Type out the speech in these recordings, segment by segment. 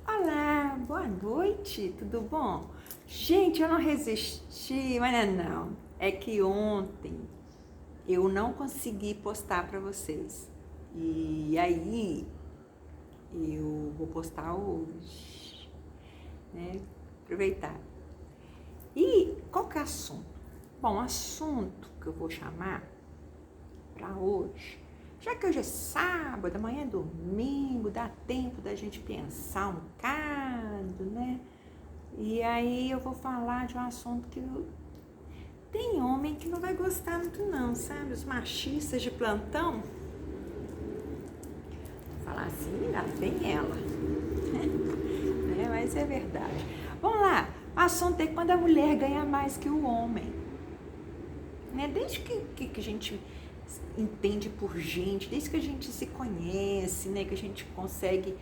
Olá, boa noite, tudo bom? Gente, eu não resisti, mas não. É que ontem eu não consegui postar para vocês. E aí eu vou postar hoje, né? Aproveitar. E qual que é o assunto? Bom, o assunto que eu vou chamar para hoje, já que hoje é sábado, amanhã é domingo, dá tempo da gente pensar um bocado, né? E aí eu vou falar de um assunto que tem homem que não vai gostar muito não, sabe? Os machistas de plantão. Vou falar assim, lá vem ela. Né? Mas é verdade. Vamos lá, o assunto é quando a mulher ganha mais que o homem. Né? Desde que a gente entende por gente, desde que a gente se conhece, né? Que a gente consegue,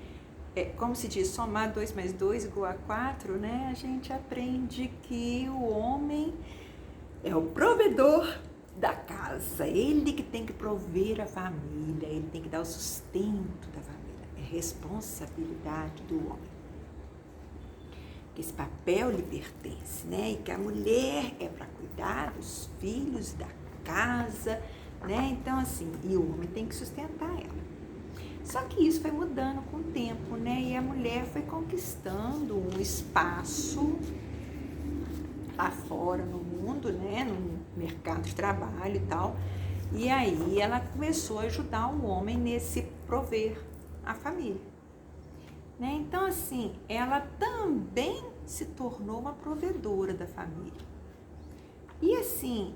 como se diz, somar 2 mais 2 igual a 4, né? A gente aprende que o homem é o provedor da casa, ele que tem que prover a família, ele tem que dar o sustento da família, é responsabilidade do homem. Que esse papel lhe pertence, né? E que a mulher é para cuidar dos filhos, da casa, né? Então, assim, e o homem tem que sustentar ela. Só que isso foi mudando com o tempo, né? E a mulher foi conquistando um espaço lá fora, no mundo, né? No mercado de trabalho e tal. E aí ela começou a ajudar o homem nesse prover a família. Né? Então, assim, ela também se tornou uma provedora da família. E assim,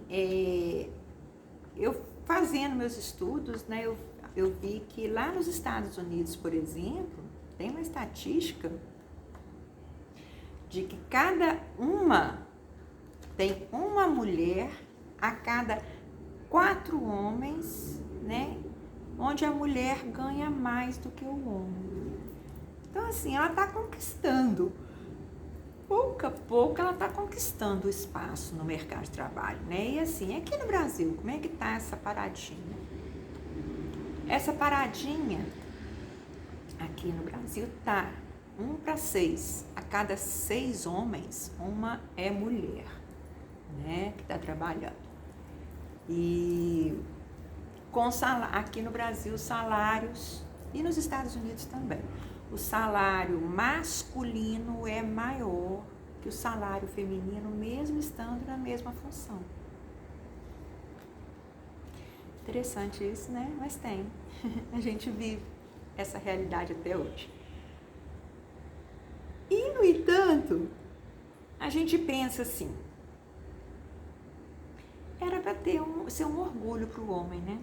eu fazendo meus estudos, né, eu vi que lá nos Estados Unidos, por exemplo, tem uma estatística de que tem uma mulher a cada 4 homens, né, onde a mulher ganha mais do que o homem. Então, assim, ela está conquistando. Pouco a pouco ela está conquistando o espaço no mercado de trabalho, né? E assim, aqui no Brasil, como é que tá essa paradinha? Essa paradinha aqui no Brasil tá 1 para 6. A cada 6 homens, uma é mulher, né? Que está trabalhando. E com aqui no Brasil, salários, e nos Estados Unidos também, o salário masculino é maior que o salário feminino, mesmo estando na mesma função. Interessante isso, né? Mas tem. A gente vive essa realidade até hoje. E, no entanto, a gente pensa assim, era para ser um orgulho para o homem, né?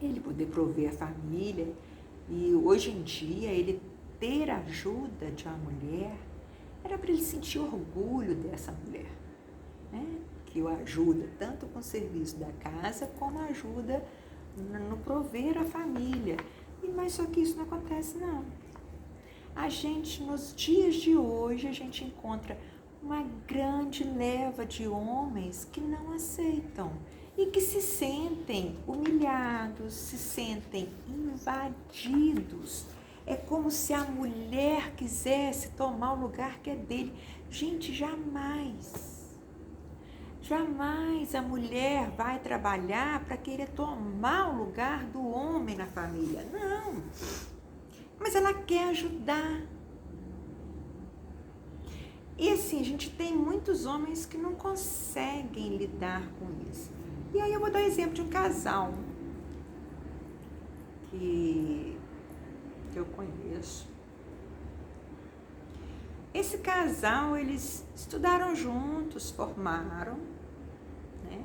Ele poder prover a família. E hoje em dia, ele ter a ajuda de uma mulher, era para ele sentir orgulho dessa mulher, né? Que o ajuda tanto com o serviço da casa, como ajuda no prover a família. Mas só que isso não acontece, não. A gente, nos dias de hoje, a gente encontra uma grande leva de homens que não aceitam e que se sentem humilhados, se sentem invadidos. É como se a mulher quisesse tomar o lugar que é dele. Gente, jamais. Jamais a mulher vai trabalhar para querer tomar o lugar do homem na família. Não. Mas ela quer ajudar. E assim, a gente tem muitos homens que não conseguem lidar com isso. E aí eu vou dar exemplo de um casal que eu conheço. Esse casal, eles estudaram juntos, formaram, né?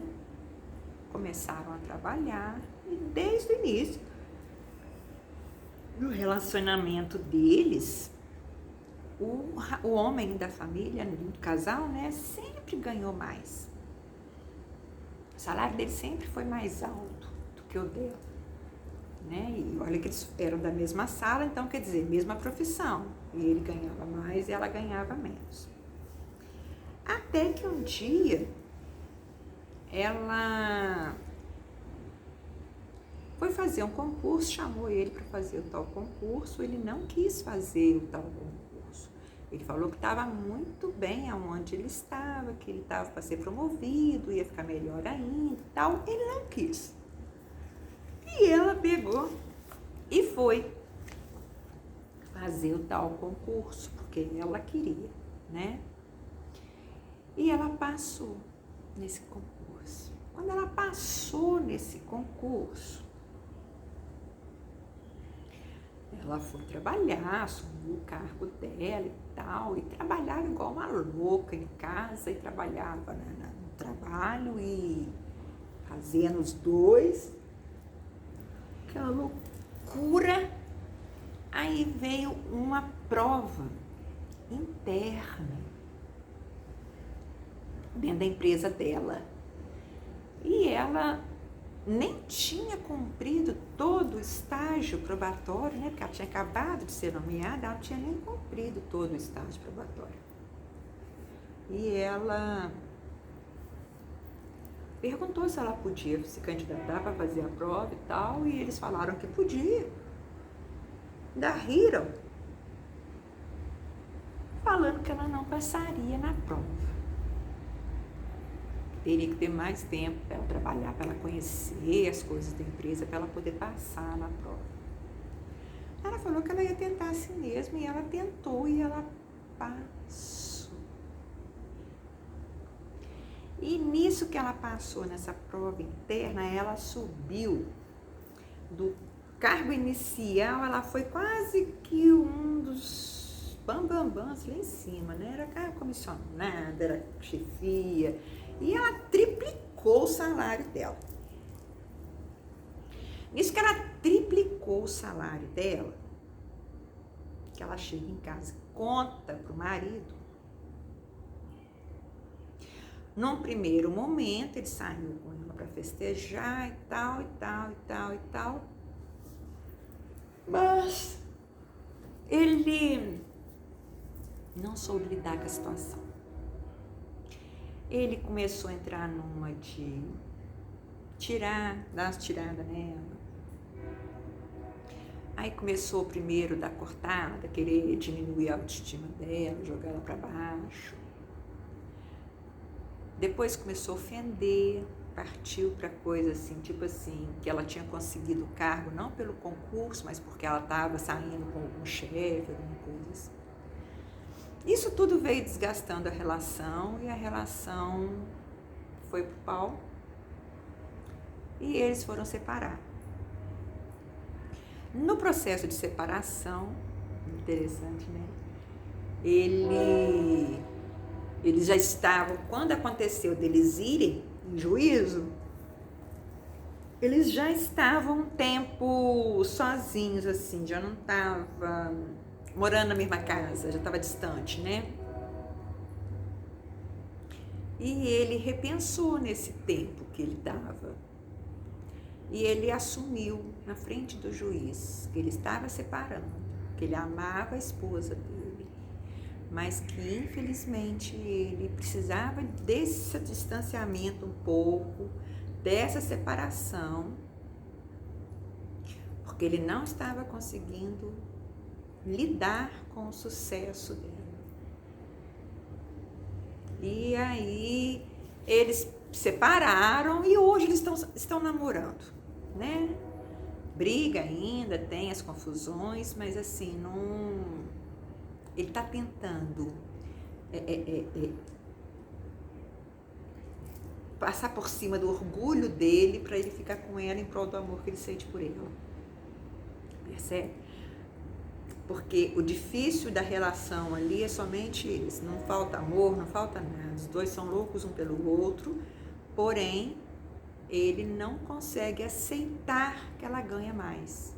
Começaram a trabalhar e desde o início, no relacionamento deles, o homem da família, do casal, né, sempre ganhou mais. O salário dele sempre foi mais alto do que o dela, né? E olha que eles eram da mesma sala, então quer dizer, mesma profissão. E ele ganhava mais e ela ganhava menos. Até que um dia ela foi fazer um concurso, chamou ele para fazer o tal concurso, ele não quis fazer o tal concurso. Ele falou que estava muito bem aonde ele estava, que ele estava para ser promovido, ia ficar melhor ainda e tal. Ele não quis. E ela pegou e foi fazer o tal concurso, porque ela queria, né? E ela passou nesse concurso. Quando ela passou nesse concurso, ela foi trabalhar, assumiu o cargo dela e tal, e trabalhava igual uma louca em casa, e trabalhava no trabalho e fazendo os dois. Aquela loucura. Aí veio uma prova interna dentro da empresa dela. E ela nem tinha cumprido todo o estágio probatório, né? Porque ela tinha acabado de ser nomeada, ela não tinha nem cumprido todo o estágio probatório. E ela perguntou se ela podia se candidatar para fazer a prova e tal, e eles falaram que podia. Ainda riram, falando que ela não passaria na prova. Teria que ter mais tempo para ela trabalhar, para ela conhecer as coisas da empresa, para ela poder passar na prova. Ela falou que ela ia tentar assim mesmo, e ela tentou e ela passou. E nisso que ela passou, nessa prova interna, ela subiu do cargo inicial, ela foi quase que um dos bambambãs lá em cima, né? Era cargo comissionado, era chefia, e ela triplicou o salário dela. Nisso que ela triplicou o salário dela, que ela chega em casa e conta pro marido. Num primeiro momento, ele saiu com ela para festejar e tal, e tal, e tal, e tal. Mas ele não soube lidar com a situação. Ele começou a entrar numa de dar umas tiradas nela. Aí começou primeiro a dar cortada, querer diminuir a autoestima dela, jogar ela para baixo. Depois começou a ofender, partiu para coisa assim, tipo assim, que ela tinha conseguido o cargo não pelo concurso, mas porque ela estava saindo com algum chefe, alguma coisa assim. Isso tudo veio desgastando a relação, e a relação foi pro pau, e eles foram separar. No processo de separação, interessante, né? Eles já estavam, quando aconteceu deles irem em juízo, eles já estavam um tempo sozinhos, assim, já não estavam morando na mesma casa, já estava distante, né? E ele repensou nesse tempo que ele estava. E ele assumiu na frente do juiz que ele estava separando, que ele amava a esposa dele, mas que infelizmente ele precisava desse distanciamento um pouco, dessa separação, porque ele não estava conseguindo lidar com o sucesso dela. E aí eles separaram e hoje eles estão namorando, né? Briga ainda, tem as confusões, mas assim, não... Ele está tentando passar por cima do orgulho dele para ele ficar com ela em prol do amor que ele sente por ela. Percebe? Porque o difícil da relação ali é somente isso. Não falta amor, não falta nada. Os dois são loucos um pelo outro, porém, ele não consegue aceitar que ela ganha mais.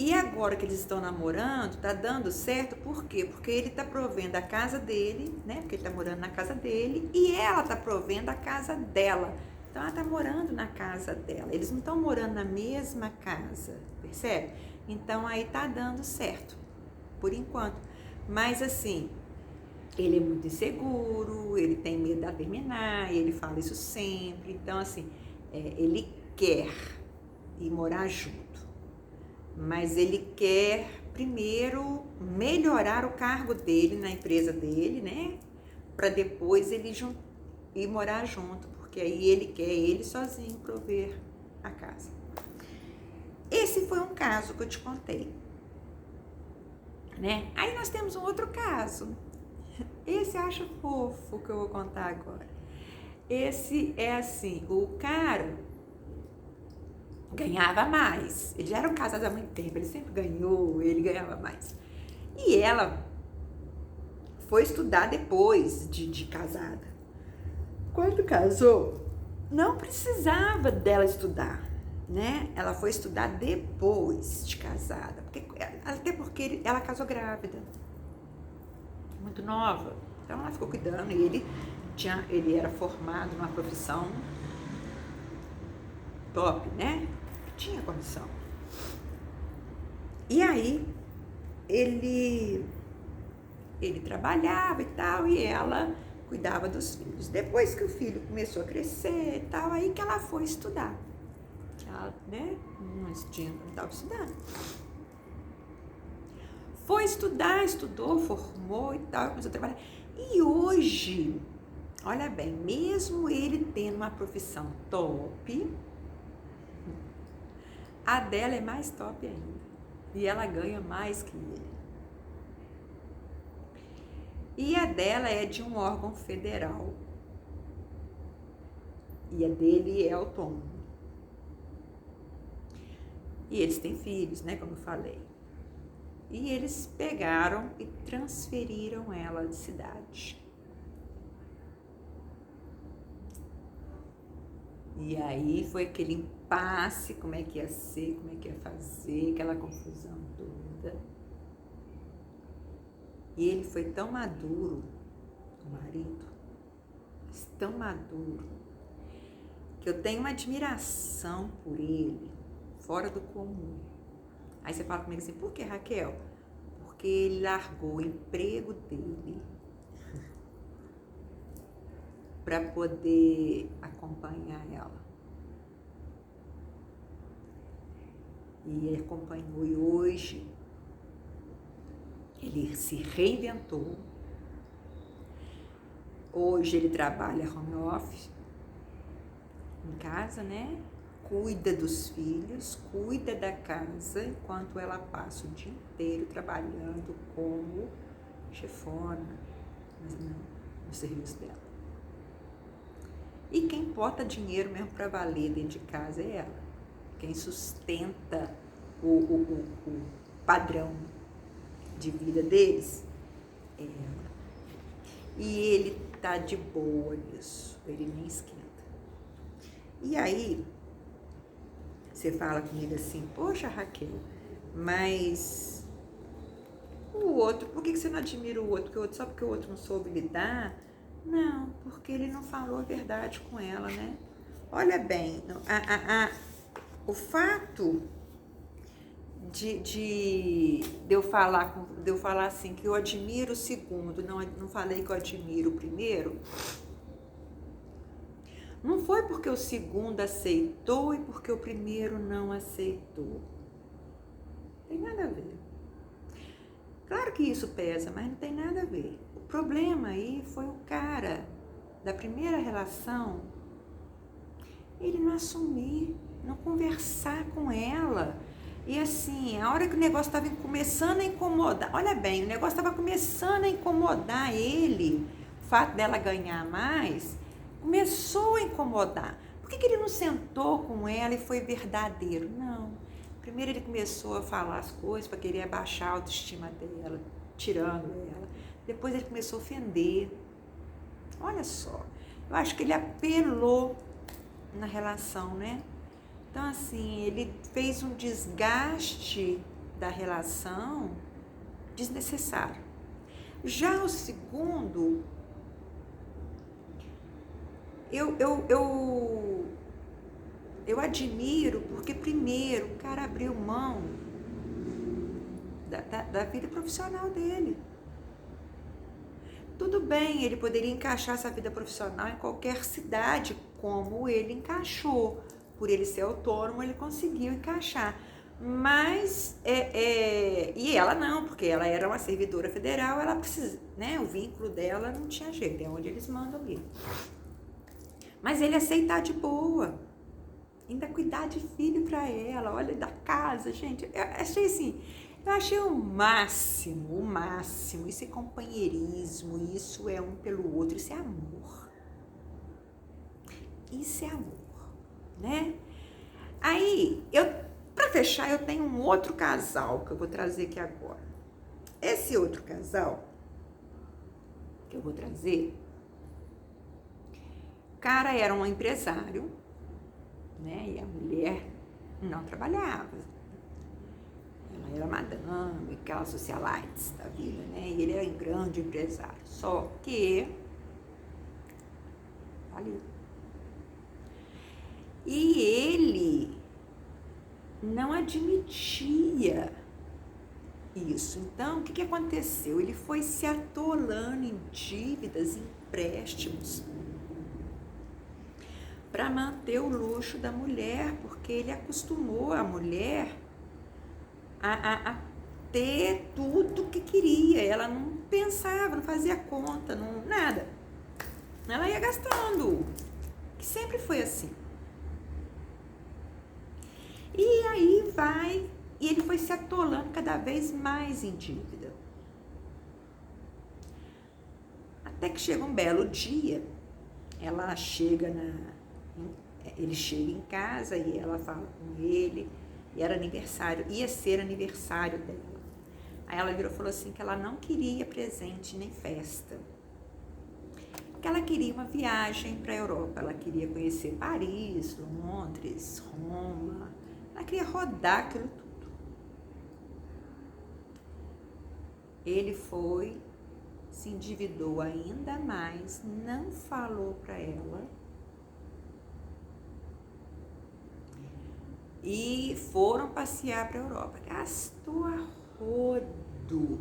E agora que eles estão namorando, tá dando certo, por quê? Porque ele tá provendo a casa dele, né? Porque ele tá morando na casa dele, e ela tá provendo a casa dela. Então ela tá morando na casa dela. Eles não estão morando na mesma casa, percebe? Então aí tá dando certo, por enquanto. Mas assim, ele é muito inseguro, ele tem medo de terminar, ele fala isso sempre. Então assim, ele quer, ir morar junto. Mas ele quer primeiro melhorar o cargo dele na empresa dele, né? Para depois ele ir morar junto, porque aí ele quer ele sozinho prover a casa. Esse foi um caso que eu te contei, né? Aí nós temos um outro caso. Esse acho fofo que eu vou contar agora. Esse é assim, o cara ganhava mais. Eles já eram casados há muito tempo, ele sempre ganhou, ele ganhava mais. E ela foi estudar depois de casada. Quando casou, não precisava dela estudar, né? Ela foi estudar depois de casada, até porque ela casou grávida, muito nova. Então ela ficou cuidando e ele era formado numa profissão top, né? Tinha condição. E aí ele trabalhava e tal, e ela cuidava dos filhos. Depois que o filho começou a crescer e tal, aí que ela foi estudar. Ela, né, não estava estudando. Foi estudar, estudou, formou e tal, começou a trabalhar. E hoje, olha bem, mesmo ele tendo uma profissão top, a dela é mais top ainda. E ela ganha mais que ele. E a dela é de um órgão federal. E a dele é autônomo. E eles têm filhos, né, como eu falei. E eles pegaram e transferiram ela de cidade. E aí foi aquele impasse, como é que ia ser, como é que ia fazer, aquela confusão toda. E ele foi tão maduro, o marido, tão maduro, que eu tenho uma admiração por ele, fora do comum. Aí você fala comigo assim, por que, Raquel? Porque ele largou o emprego dele para poder acompanhar ela. E ele acompanhou e hoje ele se reinventou. Hoje ele trabalha home office, em casa, né? Cuida dos filhos, cuida da casa, enquanto ela passa o dia inteiro trabalhando como chefona, mas não, no serviço dela. E quem bota dinheiro mesmo para valer dentro de casa é ela. Quem sustenta o padrão de vida deles é ela. E ele tá de boa nisso, ele nem esquenta. E aí, você fala comigo assim, poxa, Raquel, mas o outro, por que você não admira o outro? Só porque o outro não soube lidar? Não, porque ele não falou a verdade com ela, né? Olha bem, o fato de eu falar assim, que eu admiro o segundo, não falei que eu admiro o primeiro, não foi porque o segundo aceitou e porque o primeiro não aceitou. Não tem nada a ver. Claro que isso pesa, mas não tem nada a ver. O problema aí foi o cara da primeira relação, ele não assumir, não conversar com ela. E assim, a hora que o negócio estava começando a incomodar, olha bem, o negócio estava começando a incomodar ele, o fato dela ganhar mais, começou a incomodar. Por que ele não sentou com ela e foi verdadeiro? Não. Primeiro ele começou a falar as coisas para querer abaixar a autoestima dela, tirando ela. Depois ele começou a ofender. Olha só, eu acho que ele apelou na relação, né? Então assim, ele fez um desgaste da relação desnecessário. Já o segundo, eu admiro porque, primeiro, o cara abriu mão da vida profissional dele. Tudo bem, ele poderia encaixar essa vida profissional em qualquer cidade, como ele encaixou. por ele ser autônomo, ele conseguiu encaixar. Mas, e ela não, porque ela era uma servidora federal, ela precisa, né? O vínculo dela não tinha jeito, é onde eles mandam ir. Mas ele aceitar de boa, ainda cuidar de filho para ela, olha, da casa, gente. Eu achei assim, eu achei o máximo. Isso é companheirismo, isso é um pelo outro, isso é amor. Isso é amor, né? Aí, para fechar, eu tenho um outro casal que eu vou trazer aqui agora. Esse outro casal que eu vou trazer, o cara era um empresário, né? E a mulher não trabalhava. Ela era madame, aquelas socialites da vida, né? E ele era um grande empresário. Só que faliu. E ele não admitia isso. Então, o que aconteceu? Ele foi se atolando em dívidas, em empréstimos, para manter o luxo da mulher, porque ele acostumou a mulher a ter tudo que queria. Ela não pensava, não fazia conta, não, nada. Ela ia gastando, que sempre foi assim. E aí e ele foi se atolando cada vez mais em dívida. Até que chega um belo dia, ele chega em casa e ela fala com ele, e ia ser aniversário dela. Aí ela virou e falou assim que ela não queria presente nem festa, que ela queria uma viagem para a Europa, ela queria conhecer Paris, Londres, Roma, ela queria rodar aquilo tudo. Ele se endividou ainda mais, não falou para ela e foram passear para a Europa. Gastou a rodo.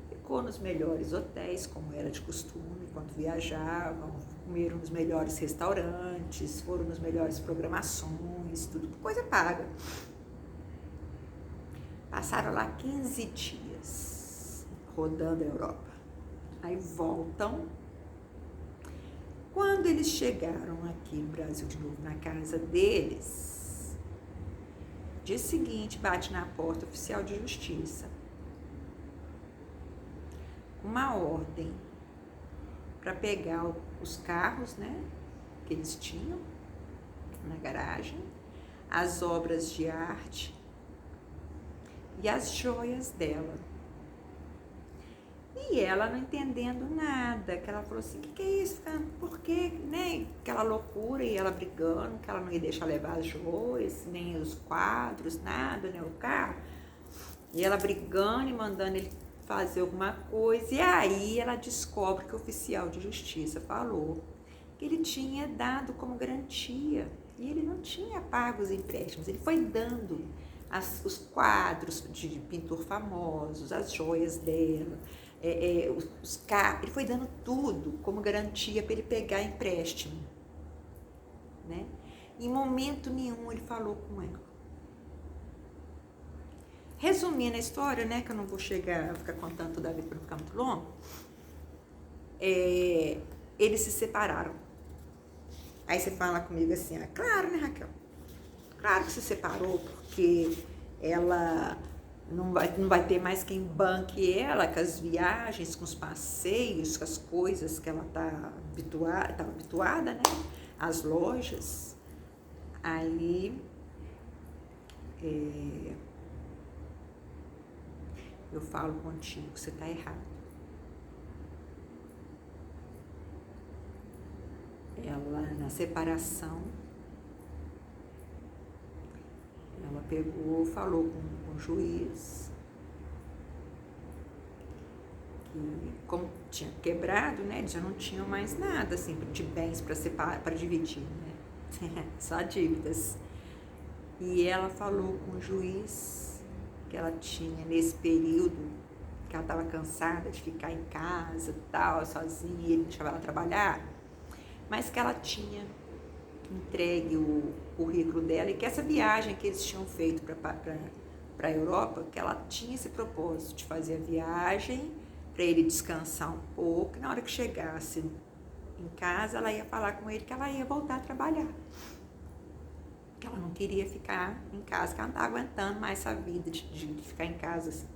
Ficou nos melhores hotéis, como era de costume, quando viajavam, comeram nos melhores restaurantes, foram nas melhores programações, tudo coisa paga. Passaram lá 15 dias rodando a Europa. Aí voltam. Quando eles chegaram aqui no Brasil de novo, na casa deles, dia seguinte bate na porta oficial de justiça uma ordem para pegar os carros, né, que eles tinham na garagem, as obras de arte e as joias dela. E ela não entendendo nada, que ela falou assim, o que é isso? Por que, né? Aquela loucura, e ela brigando, que ela não ia deixar levar as joias, nem os quadros, nada, né? O carro. E ela brigando e mandando ele fazer alguma coisa. E aí ela descobre que o oficial de justiça falou que ele tinha dado como garantia. E ele não tinha pago os empréstimos, ele foi dando os quadros de pintor famosos, as joias dela, os carros, ele foi dando tudo como garantia para ele pegar empréstimo, né? Em momento nenhum ele falou com ela. Resumindo a história, né, que eu não vou ficar contando toda vez para não ficar muito longo, eles se separaram. Aí você fala comigo assim, claro, né, Raquel? Claro que se separou porque ela não vai ter mais quem banque ela com as viagens, com os passeios, com as coisas que ela tá habituada, né? As lojas. Aí eu falo contigo, você tá errado. Ela, na separação, ela pegou, falou com o juiz que, como tinha quebrado, né, eles já não tinham mais nada assim de bens para dividir, né? Só dívidas. E ela falou com o juiz que ela tinha nesse período que ela estava cansada de ficar em casa, tal, sozinha, e ele deixava ela trabalhar, mas que ela tinha entregue o currículo dela e que essa viagem que eles tinham feito para a Europa, que ela tinha esse propósito de fazer a viagem para ele descansar um pouco, e na hora que chegasse em casa, ela ia falar com ele que ela ia voltar a trabalhar. Que ela não queria ficar em casa, que ela não estava aguentando mais essa vida de ficar em casa assim.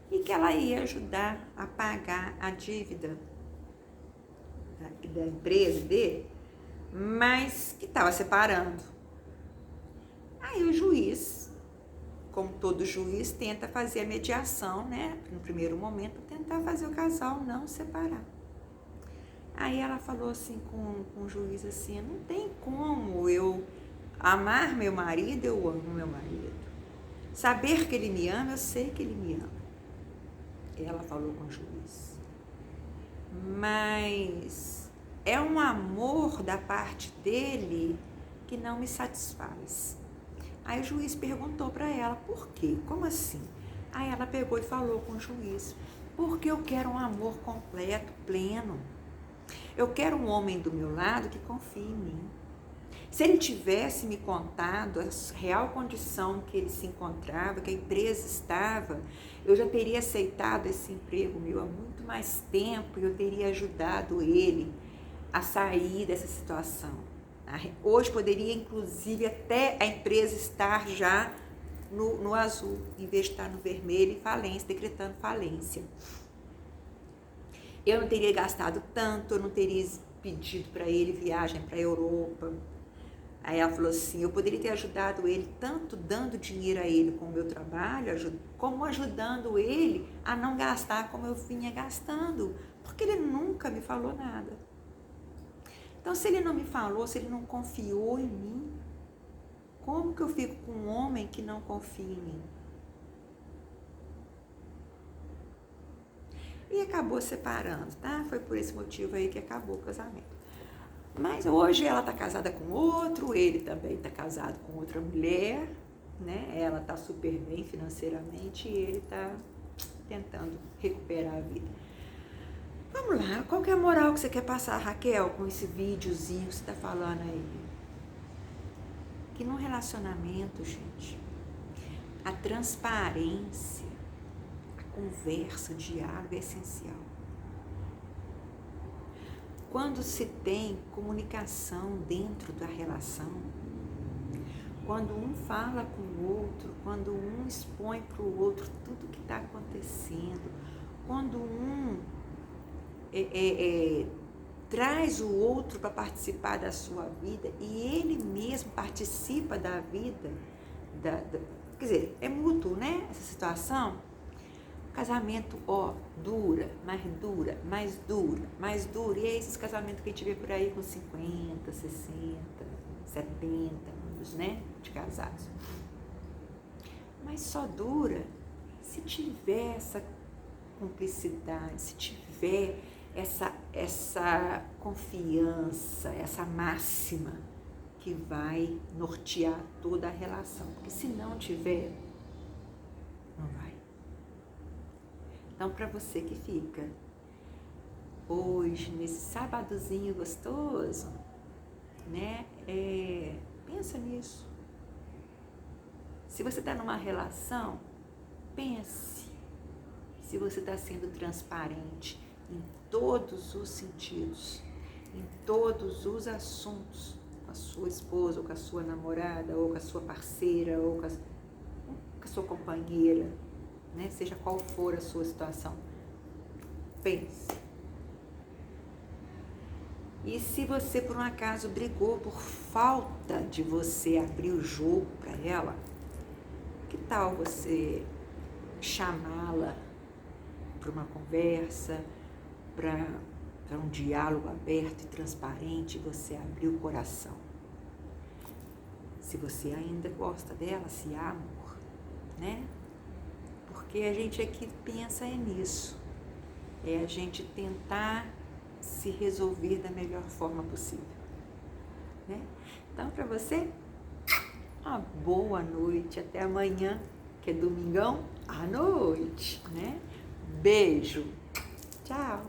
E que ela ia ajudar a pagar a dívida da empresa dele, mas que estava separando. Aí o juiz, como todo juiz, tenta fazer a mediação, né? No primeiro momento, tentar fazer o casal não separar. Aí ela falou assim com o juiz assim, não tem como eu amar meu marido, eu amo meu marido. Saber que ele me ama, eu sei que ele me ama. Ela falou com o juiz. Mas é um amor da parte dele que não me satisfaz. Aí o juiz perguntou para ela, por quê? Como assim? Aí ela pegou e falou com o juiz, porque eu quero um amor completo, pleno. Eu quero um homem do meu lado que confie em mim. Se ele tivesse me contado a real condição que ele se encontrava, que a empresa estava, eu já teria aceitado esse emprego meu há muito mais tempo e eu teria ajudado ele a sair dessa situação. Hoje poderia, inclusive, até a empresa estar já no azul, em vez de estar no vermelho, em falência, decretando falência. Eu não teria gastado tanto, eu não teria pedido para ele viagem para a Europa. Aí ela falou assim, eu poderia ter ajudado ele tanto dando dinheiro a ele com o meu trabalho, como ajudando ele a não gastar como eu vinha gastando, porque ele nunca me falou nada. Então, se ele não me falou, se ele não confiou em mim, como que eu fico com um homem que não confia em mim? E acabou separando, tá? Foi por esse motivo aí que acabou o casamento. Mas hoje ela tá casada com outro, ele também tá casado com outra mulher, né? Ela tá super bem financeiramente e ele tá tentando recuperar a vida. Vamos lá, qual que é a moral que você quer passar, Raquel, com esse videozinho que você tá falando aí? Que no relacionamento, gente, a transparência, a conversa, o diálogo é essencial. Quando se tem comunicação dentro da relação, quando um fala com o outro, quando um expõe para o outro tudo que está acontecendo, quando um traz o outro para participar da sua vida e ele mesmo participa da vida, quer dizer, é mútuo, né, essa situação. O casamento, dura, mais dura. E é esses casamentos que a gente vê por aí com 50, 60, 70 anos, né, de casados. Mas só dura se tiver essa cumplicidade, se tiver essa confiança, essa máxima que vai nortear toda a relação. Porque se não tiver, não vai. Então, para você que fica hoje, nesse sábadozinho gostoso, né, pensa nisso. Se você está numa relação, pense se você está sendo transparente em todos os sentidos, em todos os assuntos, com a sua esposa, ou com a sua namorada, ou com a sua parceira, ou com a sua companheira, né? Seja qual for a sua situação, pense. E se você por um acaso brigou por falta de você abrir o jogo para ela, que tal você chamá-la para uma conversa, para um diálogo aberto e transparente, você abrir o coração? Se você ainda gosta dela, se há amor, né? Porque a gente aqui pensa nisso, a gente tentar se resolver da melhor forma possível, né? Então, para você, uma boa noite, até amanhã, que é domingão à noite, né? Beijo, tchau!